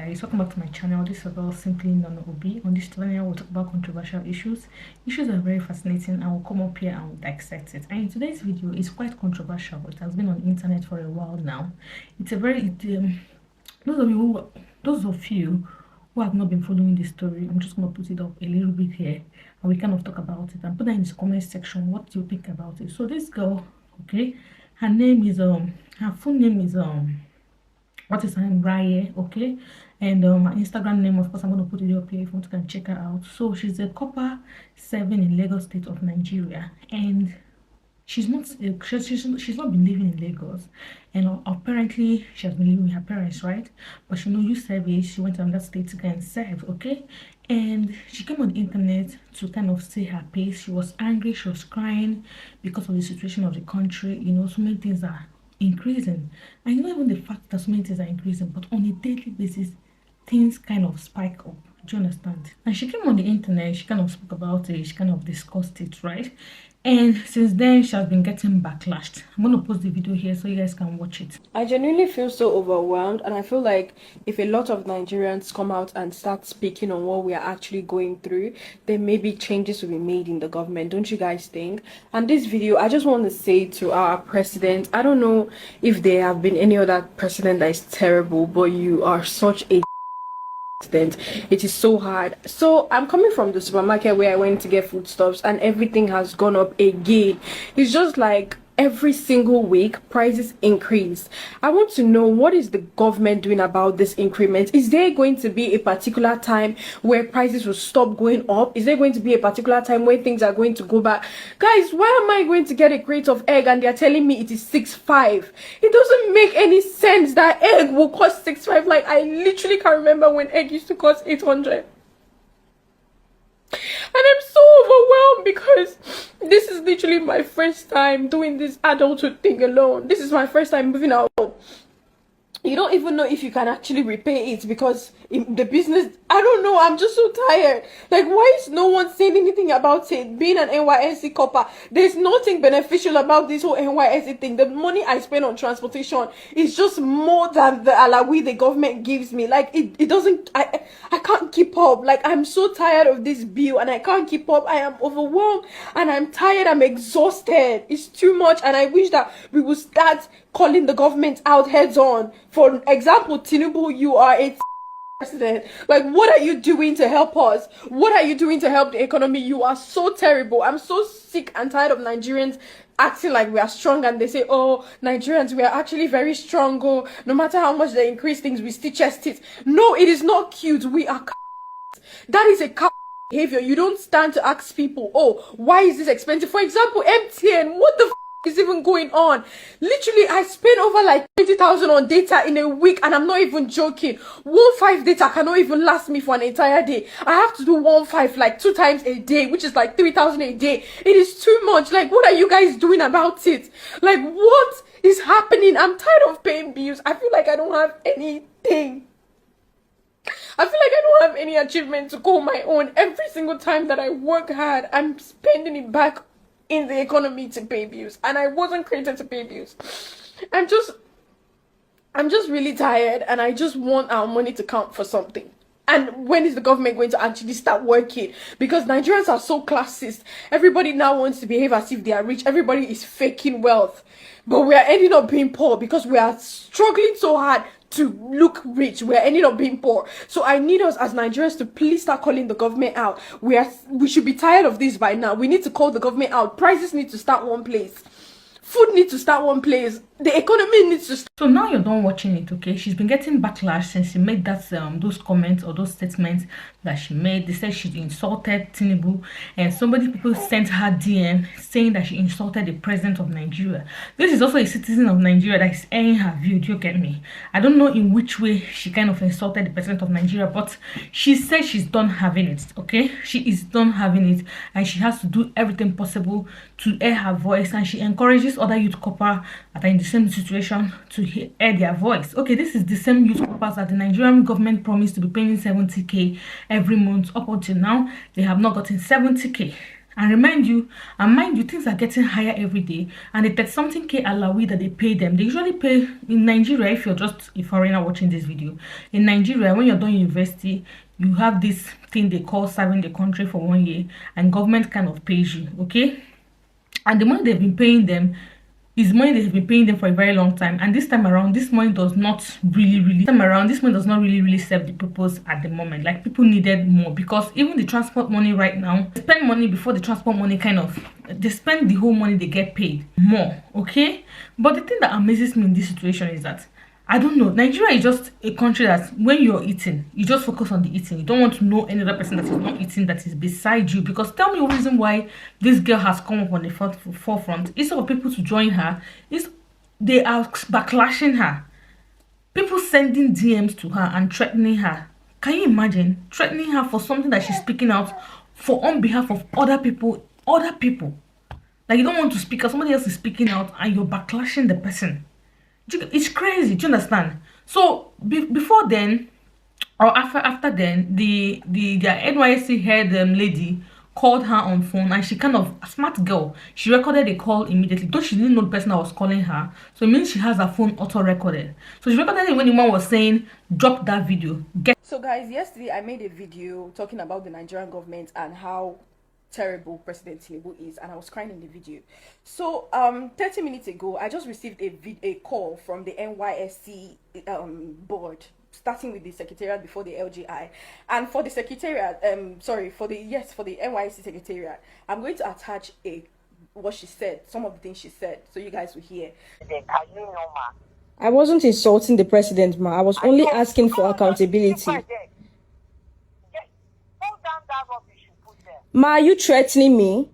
guys, welcome back to my channel. This is about simply non-ob. On this channel we'll talk about controversial issues. Issues are very fascinating and we'll come up here and we'll dissect it. And in today's video is quite controversial. It has been on the internet for a while now. It's a very those of you who have not been following this story, I'm just gonna put it up a little bit here and we kind of talk about it and put that in the comment section what you think about it. So this girl, okay, her name is her full name is what is her name, Rye, okay, and her Instagram name, of course, I'm going to put it up here if you want to check her out. So she's a copper 7 in Lagos state of Nigeria, and she's not been living in Lagos, and apparently she has been living with her parents, right? But she use service. She went to another state to go and serve, okay, and she came on the internet to kind of say her piece. She was angry, she was crying because of the situation of the country. So many things are increasing, and not even the fact that so many things are increasing, but on a daily basis things kind of spike up. Do you understand? And she came on the internet, she kind of spoke about it, she kind of discussed it, right? And since then she has been getting backlashed. I'm going to post the video here so you guys can watch it. I genuinely feel so overwhelmed, and I feel like if a lot of Nigerians come out and start speaking on what we are actually going through, then maybe changes will be made in the government. Don't you guys think? And this video, I just want to say to our president, I don't know if there have been any other president that is terrible, but you are such a it is so hard. So I'm coming from the supermarket where I went to get foodstuffs, and everything has gone up again. It's just like every single week prices increase. I want to know, what is the government doing about this increment? Is there going to be a particular time where prices will stop going up? Is there going to be a particular time where things are going to go back? Guys, why am I going to get a crate of egg and they're telling me it is 6.5? It doesn't make any sense that egg will cost 6.5. Like, I literally can't remember when egg used to cost 800. And I'm so overwhelmed because this is literally my first time doing this adulthood thing alone. This is my first time moving out. You don't even know if you can actually repay it because in the business, I don't know, I'm just so tired. Like, why is no one saying anything about it? Being an NYSC copper, there's nothing beneficial about this whole NYSC thing. The money I spend on transportation is just more than the alawi the government gives me. Like, it doesn't, I can't keep up. Like, I'm so tired of this bill and I can't keep up. I am overwhelmed and I'm tired, I'm exhausted. It's too much, and I wish that we would start calling the government out heads on. For example, Tinubu, you are a president. Like, what are you doing to help us? What are you doing to help the economy? You are so terrible. I'm so sick and tired of Nigerians acting like we are strong, and they say, oh, Nigerians, we are actually very strong. Oh, no matter how much they increase things, we still chest it. No, it is not cute. We are that is a behavior. You don't stand to ask people, oh, why is this expensive? For example, MTN, what the is even going on? Literally, I spend over like 20,000 on data in a week, and I'm not even joking. 1.5 data cannot even last me for an entire day. I have to do 1.5 like 2 times a day, which is like 3,000 a day. It is too much. Like, what are you guys doing about it? Like, what is happening? I'm tired of paying bills. I feel like I don't have anything. I feel like I don't have any achievement to call my own. Every single time that I work hard, I'm spending it back in the economy to pay bills, and I wasn't created to pay bills. I'm just really tired, and I just want our money to count for something. And when is the government going to actually start working? Because Nigerians are so classist. Everybody now wants to behave as if they are rich. Everybody is faking wealth, but we are ending up being poor because we are struggling so hard to look rich. We're ending up being poor. So I need us as Nigerians to please start calling the government out. We should be tired of this by now. We need to call the government out. Prices need to start one place. Food needs to start one place. The economy needs to start. So now you're done watching it, okay? She's been getting backlash since she made that those comments or those statements that she made. They said she insulted Tinubu, and people sent her DM saying that she insulted the president of Nigeria. This is also a citizen of Nigeria that is airing her view. Do you get me? I don't know in which way she kind of insulted the president of Nigeria, but she said she's done having it, okay? She is done having it, and she has to do everything possible to air her voice, and she encourages other youth corps that are in the same situation to air their voice. Okay, this is the same youth corps that the Nigerian government promised to be paying 70k every month. Up until now, they have not gotten 70k. And mind you, things are getting higher every day. And the 30 something K alawi that they pay them, they usually pay in Nigeria. If you're just a foreigner watching this video, in Nigeria, when you're done university, you have this thing they call serving the country for 1 year, and government kind of pays you, okay? And the money they've been paying them is money they've been paying them for a very long time. And this time around, this money does not really serve the purpose at the moment. Like, people needed more, because even the transport money right now, they spend money before the transport money they spend the whole money they get paid more, okay? But the thing that amazes me in this situation is that, I don't know, Nigeria is just a country that when you're eating, you just focus on the eating. You don't want to know any other person that is not eating, that is beside you. Because tell me a reason why this girl has come up on the forefront. Instead of people to join her, they are backlashing her. People sending DMs to her and threatening her. Can you imagine? Threatening her for something that she's speaking out for on behalf of other people. Like, you don't want to speak out, somebody else is speaking out, and you're backlashing the person. It's crazy. Do you understand? So before then, or after then, the NYSC head lady called her on phone, and she kind of, a smart girl, she recorded the call immediately, though she didn't know the person that was calling her. So it means she has her phone auto recorded. So she recorded it when the man was saying, drop that video. So guys, yesterday I made a video talking about the Nigerian government and how terrible President Tinubu is, and I was crying in the video. So 30 minutes ago, I just received a call from the NYSC board, starting with the secretariat before the LGI. And for the secretariat, for the NYSC secretariat, I'm going to attach what she said, some of the things she said, so you guys will hear. I wasn't insulting the president, ma. I was only asking for accountability. Ma, are you threatening me?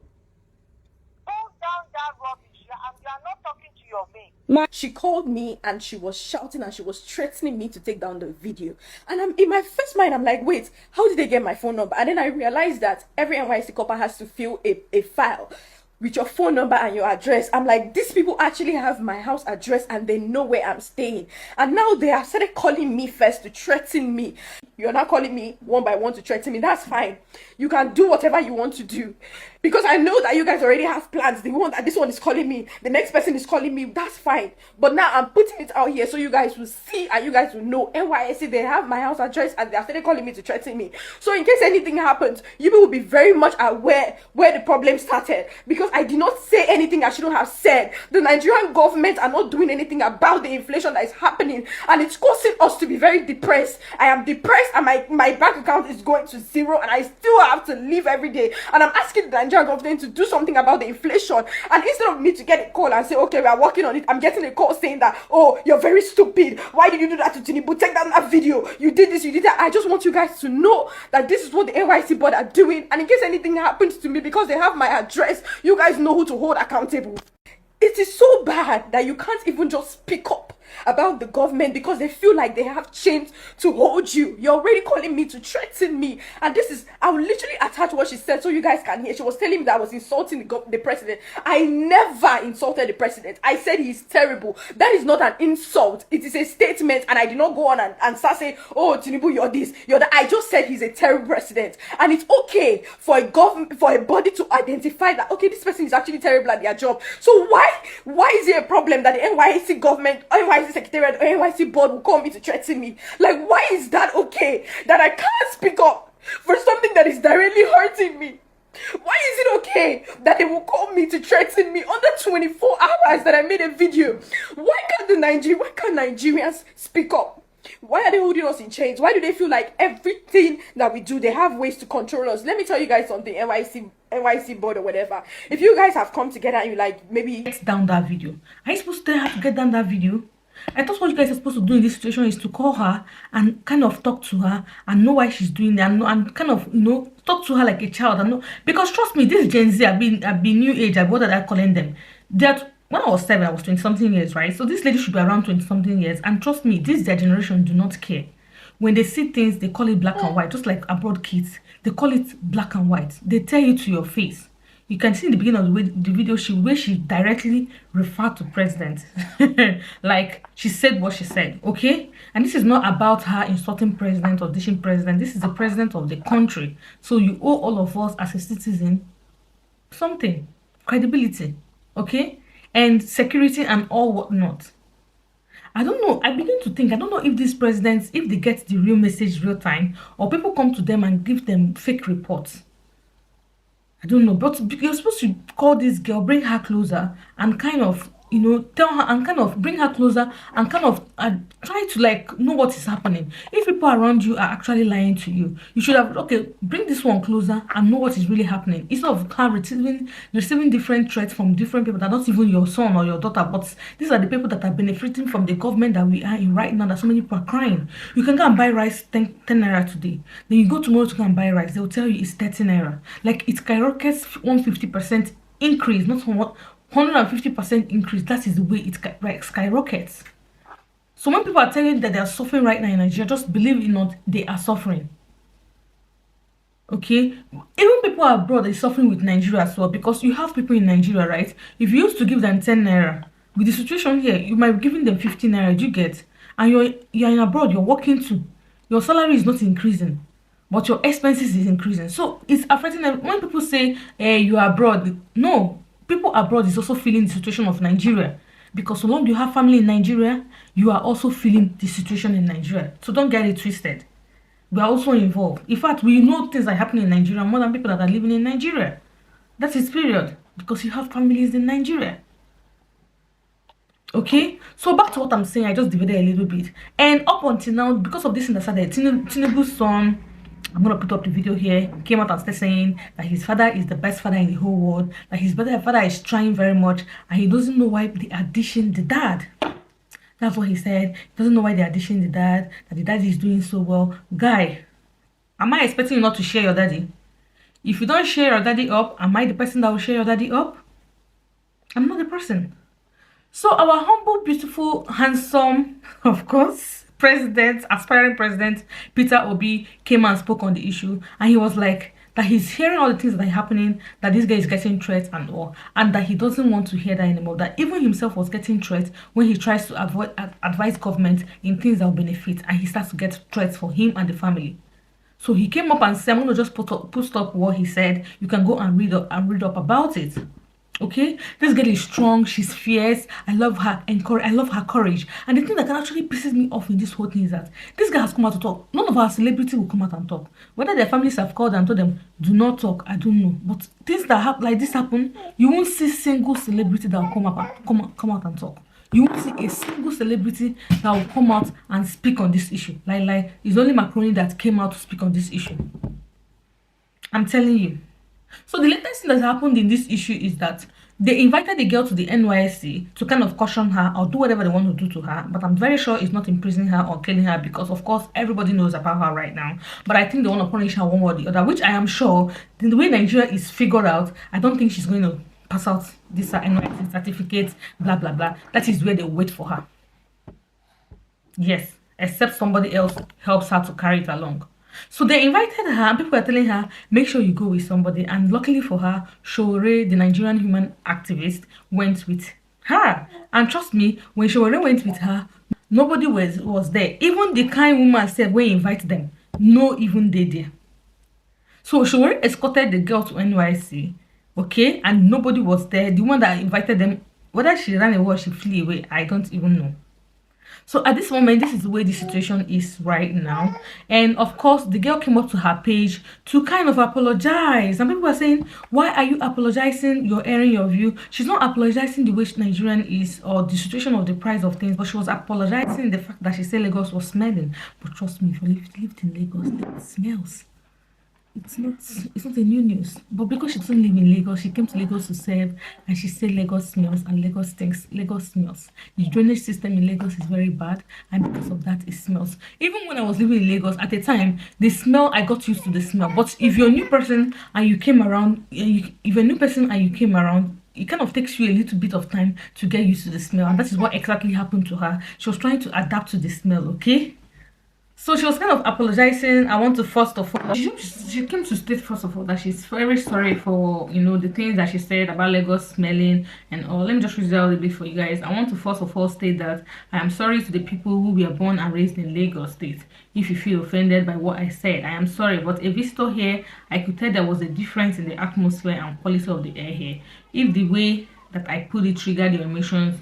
Hold down that rubbish, and you are not talking to your mate. Ma, she called me and she was shouting and she was threatening me to take down the video. And I'm in my first mind, I'm like, wait, how did they get my phone number? And then I realized that every NYC copper has to fill a file with your phone number and your address. I'm like, these people actually have my house address and they know where I'm staying. And now they have started calling me first to threaten me. You're not calling me one by one to threaten me. That's fine. You can do whatever you want to do. Because I know that you guys already have plans. The one that this one is calling me, the next person is calling me. That's fine. But now I'm putting it out here so you guys will see and you guys will know. NYSC, they have my house address and they are started calling me to threaten me. So in case anything happens, you will be very much aware where the problem started. Because I did not say anything I shouldn't have said. The Nigerian government are not doing anything about the inflation that is happening. And it's causing us to be very depressed. I am depressed and my bank account is going to zero and I still have to live every day. And I'm asking the Nigerian government to do something about the inflation. And instead of me to get a call and say, okay, we are working on it, I'm getting a call saying that, oh, you're very stupid. Why did you do that to Tinubu? Take down that video. You did this, you did that. I just want you guys to know that this is what the NYC board are doing. And in case anything happens to me, because they have my address, you guys know who to hold accountable. It is so bad that you can't even just speak up about the government because they feel like they have chains to hold you. You're already calling me to threaten me. And this is, I will literally attach what she said so you guys can hear. She was telling me that I was insulting the president. I never insulted the president. I said he's terrible. That is not an insult. It is a statement, and I did not go on and start saying, oh, Tinubu, you're this, you're that. I just said he's a terrible president. And it's okay for a government, for a body to identify that, okay, this person is actually terrible at their job. So why is it a problem that the NYC government, NYC secretariat, or NYC board will call me to threaten me? Like, why is that okay? That I can't speak up for something that is directly hurting me? Why is it okay that they will call me to threaten me under 24 hours that I made a video? Why can't Nigerians speak up? Why are they holding us in chains? Why do they feel like everything that we do, they have ways to control us? Let me tell you guys something, NYC board or whatever. If you guys have come together and you like, maybe get down that video. Are you supposed to tell her to get down that video? I thought what you guys are supposed to do in this situation is to call her and kind of talk to her and know why she's doing that, and kind of, talk to her like a child. And know, because trust me, this Gen Z, I've been new age, what are I calling them? That when I was 7, I was 20-something years, right? So this lady should be around 20-something years. And trust me, their generation do not care. When they see things, they call it black and white, just like abroad kids. They call it black and white. They tell you to your face. You can see in the beginning of the video, where she directly referred to president. Like, she said what she said, okay? And this is not about her insulting president or dishing president. This is the president of the country. So you owe all of us as a citizen something, credibility, okay, and security and all whatnot. I don't know. I begin to think, I don't know if these presidents, if they get the real message real time, or people come to them and give them fake reports. I don't know, but you're supposed to call this girl, bring her closer, and kind of, tell her and kind of bring her closer and kind of try to like know what is happening. If people around you are actually lying to you, you should have, okay, bring this one closer and know what is really happening. Instead of her receiving different threats from different people that are not even your son or your daughter, but these are the people that are benefiting from the government that we are in right now, that so many people are crying. You can go and buy rice 10 naira today, then you go tomorrow to go and buy rice, they'll tell you it's 30 naira. Like it skyrockets 150% increase, not 150% increase. That is the way it skyrockets. So when people are telling you that they are suffering right now in Nigeria, just believe it or not, they are suffering. Okay, even people abroad are suffering with Nigeria as well, because you have people in Nigeria, right? If you used to give them 10 naira, with the situation here, you might be giving them 15 naira. Do you get? And you're in abroad, you're working too. Your salary is not increasing, but your expenses is increasing. So it's affecting them. When people say, you are abroad, no, people abroad is also feeling the situation of Nigeria, because so long you have family in Nigeria, you are also feeling the situation in Nigeria. So don't get it twisted. We are also involved. In fact, we know things are happening in Nigeria more than people that are living in Nigeria. That is period, because you have families in Nigeria. Okay, so back to what I'm saying, I just divided a little bit. And up until now, because of this thing that started, Tinubu's son, I'm gonna put up the video here, came out and started saying that his father is the best father in the whole world, that his father is trying very much, and he doesn't know why they are dishing the dad. That's what he said. He doesn't know why they are dishing the dad, that the daddy is doing so well. Guy, am I expecting you not to share your daddy? If you don't share your daddy up, am I the person that will share your daddy up? I'm not the person. So our humble, beautiful, handsome, of course, aspiring president, Peter Obi, came and spoke on the issue, and he was like that he's hearing all the things that are happening, that this guy is getting threats and all, and that he doesn't want to hear that anymore, that even himself was getting threats when he tries to advise government in things that will benefit, and he starts to get threats for him and the family. So he came up and said, I'm going to just put up what he said. You can go and read up about it. Okay, this girl is strong, she's fierce. I love her I love her courage. And the thing that can actually pisses me off in this whole thing is that this girl has come out to talk. None of our celebrities will come out and talk. Whether their families have called and told them do not talk, I don't know. But things that like this happen, you won't see single celebrity that will come out and talk. You won't see a single celebrity that will come out and speak on this issue. Like it's only Macaroni that came out to speak on this issue. I'm telling you. So the latest thing that happened in this issue is that they invited the girl to the NYSC to kind of caution her or do whatever they want to do to her. But I'm very sure it's not imprisoning her or killing her, because of course everybody knows about her right now. But I think they want to punish her one way or the other, which I am sure the way Nigeria is figured out, I don't think she's going to pass out this NYSC certificate, blah blah blah. That is where they wait for her. Yes, except somebody else helps her to carry it along. So they invited her, and people are telling her, make sure you go with somebody. And luckily for her, Showore, the Nigerian human activist, went with her. And trust me, when Showore went with her, nobody was there. Even the kind woman said, when you invite them, no even they there. So Showore escorted the girl to NYC, okay, and nobody was there. The one that invited them, whether she ran away or she flew away, I don't even know. So at this moment, this is the way the situation is right now. And of course, the girl came up to her page to kind of apologize. And people are saying, why are you apologizing? You're airing your view. She's not apologizing the way Nigerian is or the situation of the price of things, but she was apologizing the fact that she said Lagos was smelling. But trust me, if you lived in Lagos, it smells. It's not a new news. But because she doesn't live in Lagos, she came to Lagos to serve, and she said Lagos smells and Lagos stinks. Lagos smells. The drainage system in Lagos is very bad, and because of that it smells. Even when I was living in Lagos at the time, the smell, I got used to the smell. But if you're a new person and you came around, it kind of takes you a little bit of time to get used to the smell, and that is what exactly happened to her. She was trying to adapt to the smell, okay? So she was kind of apologizing. I want to first of all, she came to state first of all that she's very sorry for, you know, the things that she said about Lagos smelling and all. Let me just read it out a bit for you guys. I want to first of all state that I am sorry to the people who were born and raised in Lagos State. If you feel offended by what I said, I am sorry, but a visitor here, I could tell there was a difference in the atmosphere and quality of the air here. If the way that I put it triggered your emotions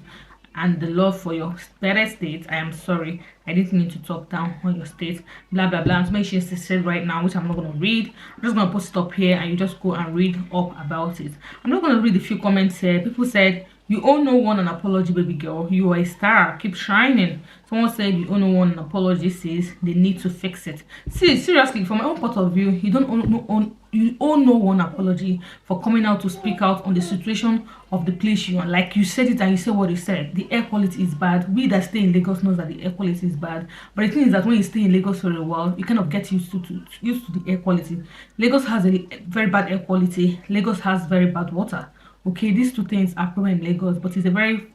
and the love for your better state, I am sorry. I didn't mean to talk down on your state, blah blah blah. So make sure she said right now, which I'm not going to read. I'm just going to put it up here and you just go and read up about it. I'm not going to read a few comments here. People said, you owe no one an apology, baby girl. You are a star. Keep shining. Someone said you owe no one an apology, sis. They need to fix it. See, seriously, from my own point of view, you owe no one apology for coming out to speak out on the situation of the place you are. Like you said it and you said what you said. The air quality is bad. We that stay in Lagos knows that the air quality is bad. But the thing is that when you stay in Lagos for a while, you kind of get used to the air quality. Lagos has a very bad air quality. Lagos has very bad water. Okay, these two things are problem in Lagos, but it's a very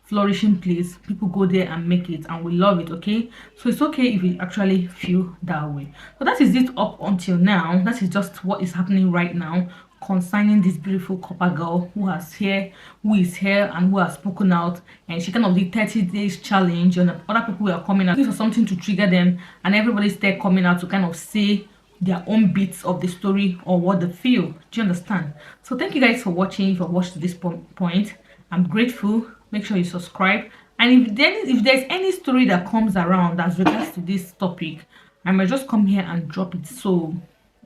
flourishing place. People go there and make it and we love it. Okay, so it's okay if you actually feel that way. So that is it up until now. That is just what is happening right now concerning this beautiful copper girl who is here and who has spoken out, and she kind of did 30 days challenge and other people are coming out looking for something to trigger them, and everybody's there coming out to kind of say their own bits of the story or what they feel. Do you understand? So thank you guys for watching. If you've watched to this point, I'm grateful. Make sure you subscribe, and if there's any story that comes around as regards to this topic, I might just come here and drop it. So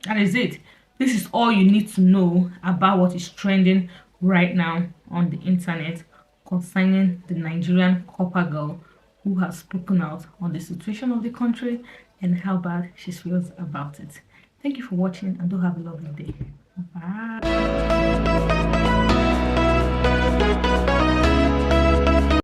that is it. This is all you need to know about what is trending right now on the internet concerning the Nigerian copper girl who has spoken out on the situation of the country and how bad she feels about it. Thank you for watching and do have a lovely day. Bye.